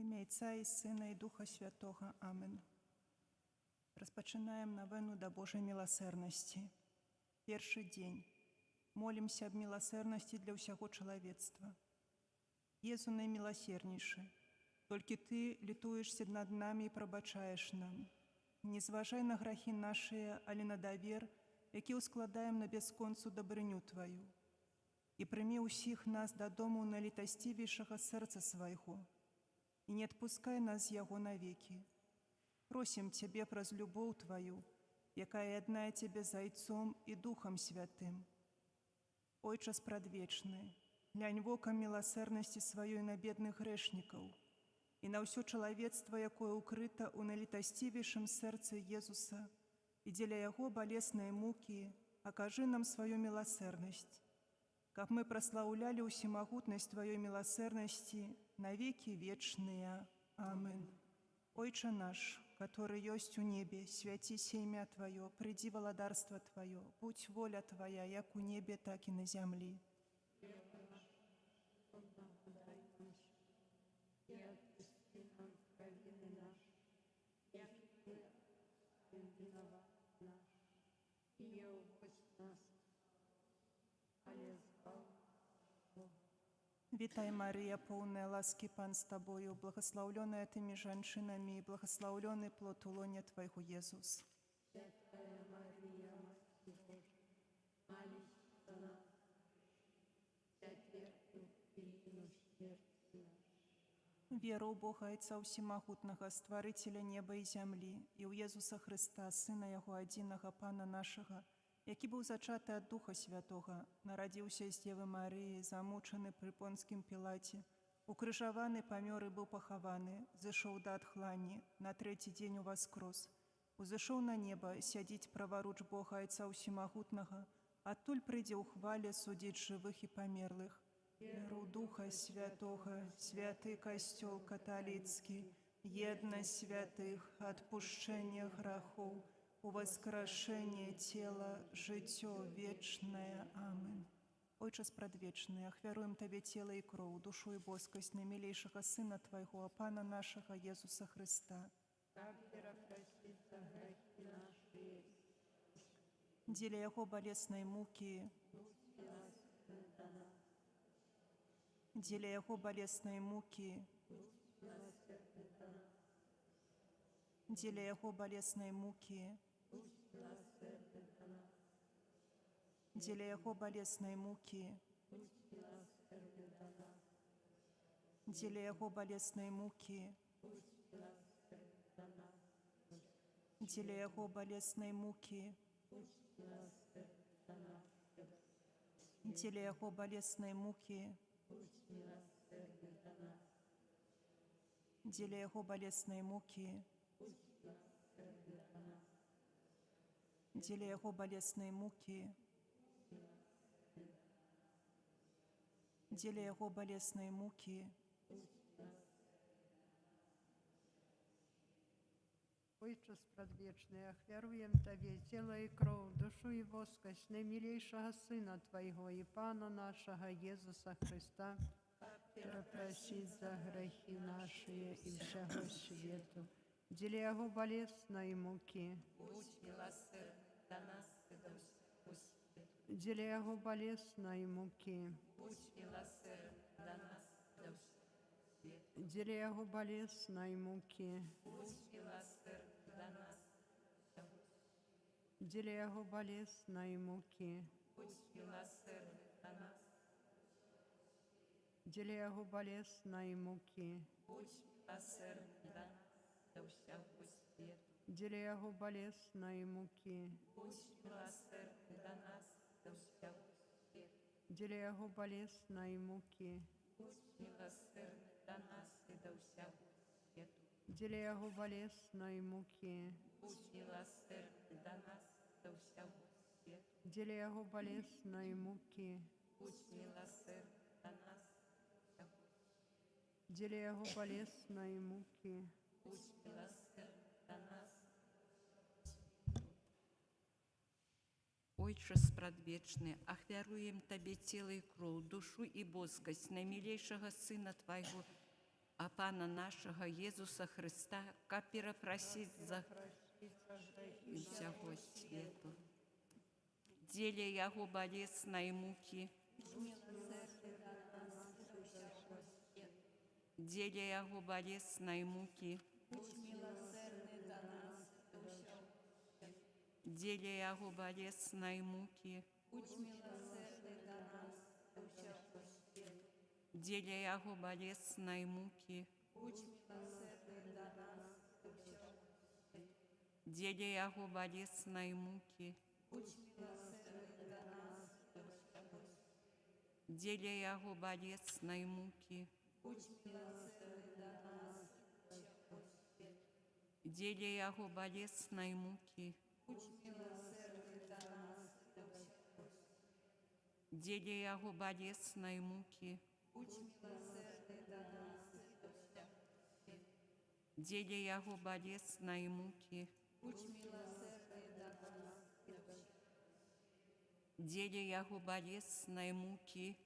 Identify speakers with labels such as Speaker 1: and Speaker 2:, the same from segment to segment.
Speaker 1: ім'я Отця і Сина і Духа Святого. Амин. Распачинаем новену до Божьей милосердности. Перший день. Молимся об милосердности для всего человечества. Езу наймилосерднейший, только Ты літуешься над нами и пробачаешь нам. Не зважай на грахи наши, али на довер, які ускладаем на бесконцу добрыню Твою. И прими усіх нас додому на літостивейшего сердца Своего, и не отпускай нас Его навеки. Просим Тебе праз любовь Твою, якая одна Тебе Зайцом и Духом Святым. Ойче спрадвечный, глянь воком милосердности Своей на бедных грешников и на все человечество, якое укрыто у налитостивейшем сердце Иисуса, и деля Его болесной муки, окажи нам свою милосердность, как мы прославляли усемогутность Твоей милосердности навеки вечные. Амин. Ойче наш, который есть у небе, святися имя Твое, приди владарство Твое, будь воля Твоя, як у небе, так и на земли. Витай, Мария, полная ласки, Пан с Тобою, благословленная Ты между женщинами, и благословленный плод лона Твоего, Иисус.
Speaker 2: Святая Мария, Матерь Божия, молись за нас, вся терпим перину смерти нашей.
Speaker 1: Веру у Бога Отца Всемогутного, Створителя неба и земли, и у Иисуса Христа, Сына Его одиного, Пана нашего, які быў зачаты ад Духа Святого, нарадзіўся з Девы Марыі, замучаны пры Понскім Пілаце, укрыжаваны, памёр і быў пахаваны, зышоў да адхлані, на трэці дзень уваскрос, узышоў на неба, сядзіць праваруч Бога Отца Всемогутнага, адтуль прыйдзе ў хвале судзіць жывых і памерлых. Веру Духа Святого, святы касцёл каталіцкі, еднасць святых, адпушчэнне грахоў, у воскрешение тела, житё вечное. Амин. Ойче спрадвечный, ахвяруем Тебе тело и кровь, душу и боскость наимилейшего Сына Твоего, Пана нашего Иисуса Христа.
Speaker 2: Так простит за грехи наши,
Speaker 1: Деля Его болесной муки, деля Его болесной муки, деля Его болесной муки, деля Его болесной муки, деля Его болесной муки, деля Его болесной муки, деля Его болесной муки, деля Его болесной муки, деля Его болесной муки, деля Его болесной муки.
Speaker 2: Ойче спрадвечный, ахвяруем Тебе тело и кровь, душу и воскость наимилейшего Сына Твоего и Пана нашего Иисуса Христа, пропросить за грехи наши и всего свету. Деля Его болесной муки,
Speaker 3: Будь милосерден до нас и до всего света.
Speaker 2: деля Его болесной муки,
Speaker 3: Будь милосерден до нас и до всего света.
Speaker 2: деля Его болесной муки,
Speaker 3: Будь милосерден до нас и до всего света.
Speaker 2: деля Его болесной муки,
Speaker 3: Будь милосерден до нас,
Speaker 2: деля Его болесной муки,
Speaker 3: будь милосерден до нас и до всего света.
Speaker 2: деля Его болесной муки,
Speaker 3: Будь милосерден до нас и до всего света.
Speaker 2: деля Его болесной муки,
Speaker 3: Будь милосерден до нас и до всего света.
Speaker 2: деля Его болесной муки,
Speaker 3: Будь милосерден до нас и до всего света.
Speaker 2: деля Его болесной муки,
Speaker 3: Будь милосерден до нас и до всего света.
Speaker 2: деля Его болесной муки,
Speaker 3: Будь милосерден до нас.
Speaker 4: Ойче спрадвечны, ахвяруем Табе тело и кровь, душу и боскость наимилейшего Сына Твоего
Speaker 3: а Пана нашого Єсуса Христа, ка перепросить за всього світу. Деле Яго болесной муки, деле Яго болесной муки, деле Яго болесной муки, деле Яго болесной муки, деле Яго болесной муки, деле Яго болесной муки, деле Яго болесной муки, деле Яго болесной муки, деле Яго болесной муки, деле Яго болесной муки,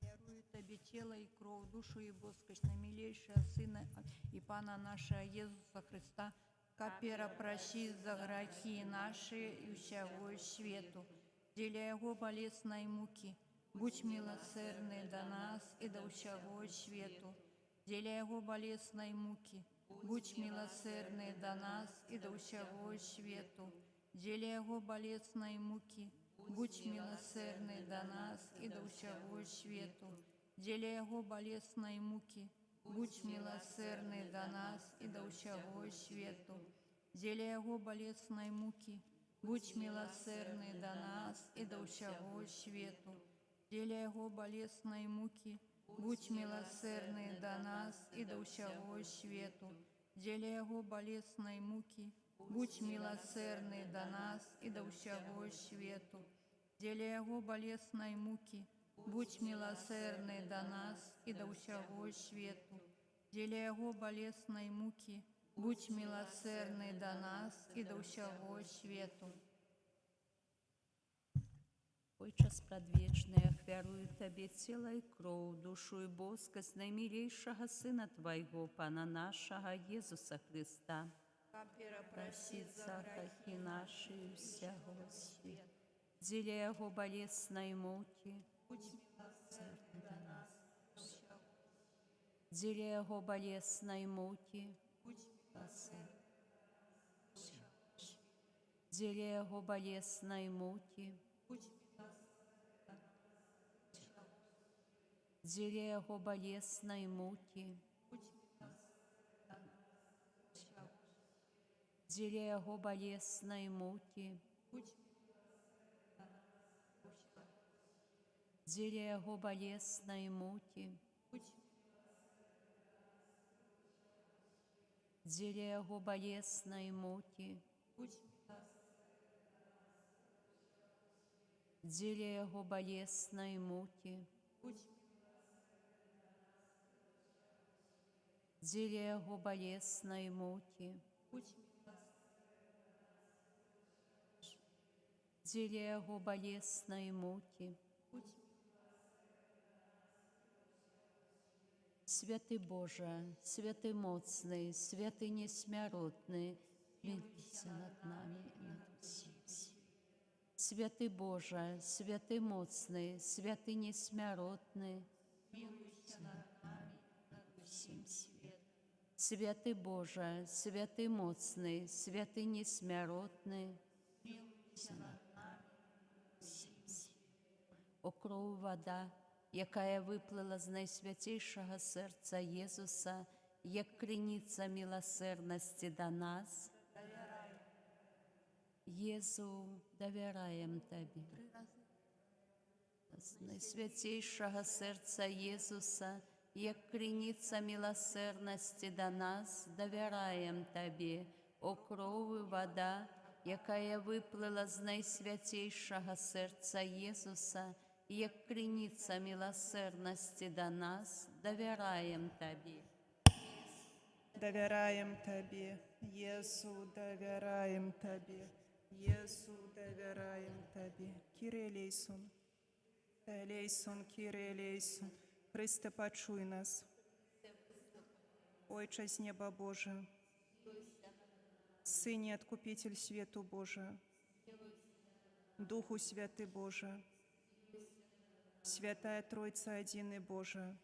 Speaker 4: Дарую Тебе тело и кровь, душу и воскость, наимилейшего Сына и Пана нашего Иисуса Христа, капера прощи за грехи наши и всего свету, деля Его болесной муки, будь милосердный до нас и до всего свету, деля Его болесной муки, будь милосердный до нас и до всего свету, деля Его болесной муки, будь милосердный до нас и до всего свету, деля Его болесной муки, будь милосердный до нас и до всего свету, деля Его болесной муки, будь милосердный до нас и до всего свету, деля Его болесной муки, будь милосердный до нас и до всего свету, деля Его болесной муки, будь милосердный до нас и до всего свету, деля Его болесной муки, будь милосердный до нас и до всего свету, деля Его болесной муки, будь милосердный до нас и до всего свету.
Speaker 3: Отче предвечный, ахвярую Тебе тело и кровь, душу и боскость наимилейшего Сына Твоего, Пана нашего Иисуса Христа, просить за грехи наши и всего света, деля Его болесной муки, деля Его болесной муки, деля Его болесной муки, деля Его болесной муки, деля Его болесной муки, деля Его болесной муки, деля Его болесной муки, деля Его болесной муки, деля Его болесной муки, деля Его болесной муки. Святый Боже, святый моцный, святый несмяротный, милуйся над нами и над всем светом. Святый Боже, святый моцный, святый несмяротный, милуйся над нами и над всем светом. Святый Боже, святый моцный, святый несмяротный, милуйся над нами і над всім світом. О кров вода, якая виплила з найсвятейшого серця Єсуса, як криниця милосердності до нас. Єсу, довіряєм Тобі. З найсвятейшого серця Єсуса, як криниця милосердності до нас, довіряєм Тобі. О кров і вода, якая виплила з найсвятейшого серця Єсуса, як криниця милосердності до нас, довіряєм Тобі.
Speaker 1: Довіряєм Тобі, Єсу, довіряєм Тобі, Єсу, довіряєм Тобі. Кириле Ісун. Елейсон, Кире, елейсон, Христе, почуй нас. Ойче з неба Боже, Сыне Откупитель свету Боже, Духу Святый Боже, Святая Тройца Единый Боже,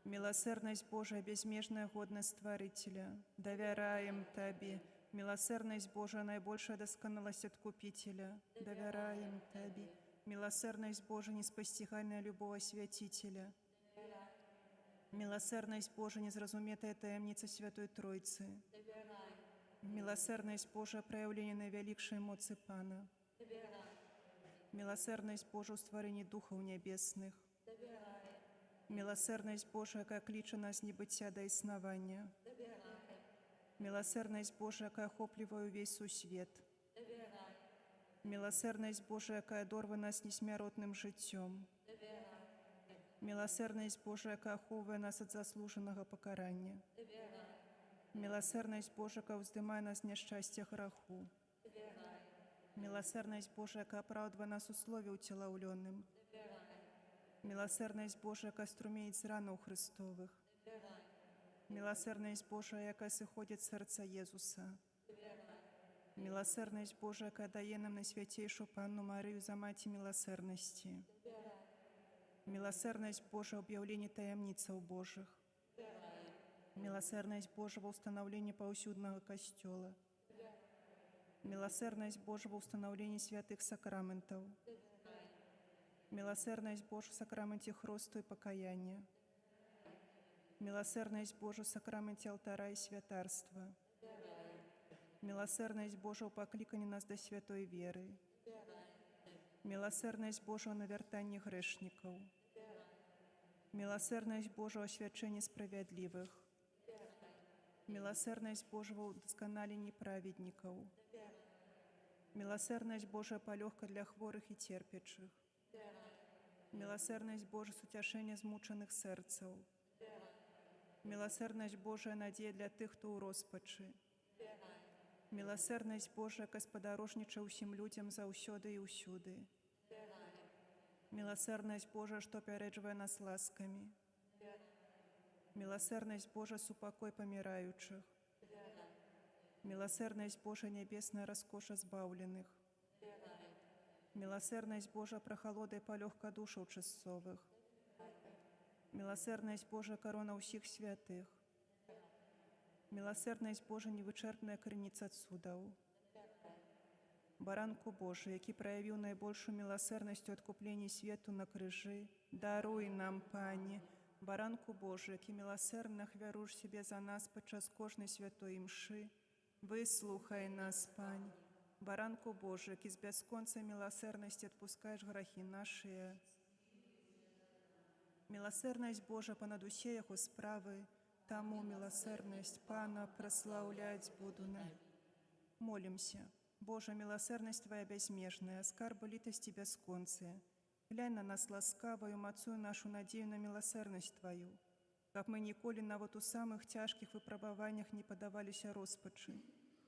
Speaker 1: милосердность Божия, безмежная годность Творителя, доверяем Тебе, милосердность Божия, наибольшая досконалость Откупителя, доверяем Тебе, милосердность Божия, неспостигальная любовь Святителя, милосердность Божия, незразуметая таемница Святой Тройцы, милосердность Божия, проявление наивеликшей моцы Пана, милосердность Божия, устворение Духов Небесных, милосердность Божия, как лича нас небытия до основания, милосердность Божия, как охопливаю весь сусвет, милосердность Божия, как дорва нас несмяротным життем, милосердность Божия, как оховывая нас от заслуженного покарания, милосердность Божия, как вздымая нас в несчастье греху, милосердность Божия, как оправдывая нас условия утелауленным, милосердность Божия, яка струмеет з ран у Христових, милосердность Божия, яка сиходить з серця Єзуса, милосердность Божия, яка дає нам найсвятейшу Панну Марію за маті милосердності, милосердность Божия, об'явлення таємниців Божих, милосердность Божьего установления паусюдного костела, милосердность Божьего установления святых сакраментов, милосердность Божия в сакраменте хросту и покаяния, милосердность Божия в сакраменте алтара и святарства, милосердность Божия в покликании нас до святой веры, милосердность Божия в навертании грешников, милосердность Божия в освящении справедливых, милосердность Божия в досконалении праведников, милосердность Божия полегка для хворых и терпящих, милосердность Божия с утешения змучених серцев, милосердность Божия надея для тих, хто у розпачі, милосердность Божия, яка сподорожнича усім людям заусюди і усюди, милосердность Божия, что опередживая нас ласками, милосердность Божия с упокой помирающих, милосердность Божия небесная роскоша збавленных, милосердность Божия прохолода полегка душу часовых, милосердность Божия корона усіх святых, милосердность Божия невичерпная криниця судов, Баранку Божий, який проявив найбільшу милосердність у відкупленні світу на крижі, даруй нам, Пані, Баранку Божий, який милосердно хвяруш себе за нас подчас кожної святої мши, вислухай нас, Пані, Баранку Божий, який з безконцей милосердності відпускаєш грехи наші. Милосердность Божия понад усе його справи, тому милосердность Пана прославлять буду на. Молимся. Боже, милосердность Твоя безмежная, скарбы литости бесконцые. Глянь на нас ласкавою, мацую нашу надею на милосердность Твою, как мы николи на вот у самых тяжких выпробованиях не подавалися розпачи,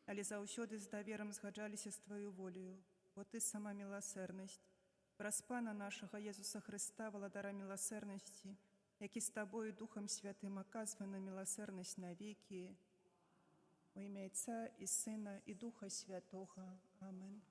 Speaker 1: але заусёды з довером згаджалися з Твою волею, бо Ты сама милосердность. Праз Пана нашего Єзуса Христа, владара милосердности, який з Тобою Духом Святым оказывая на милосердность навеки, во ім'я Отця і Сина і Духа Святого. Амин.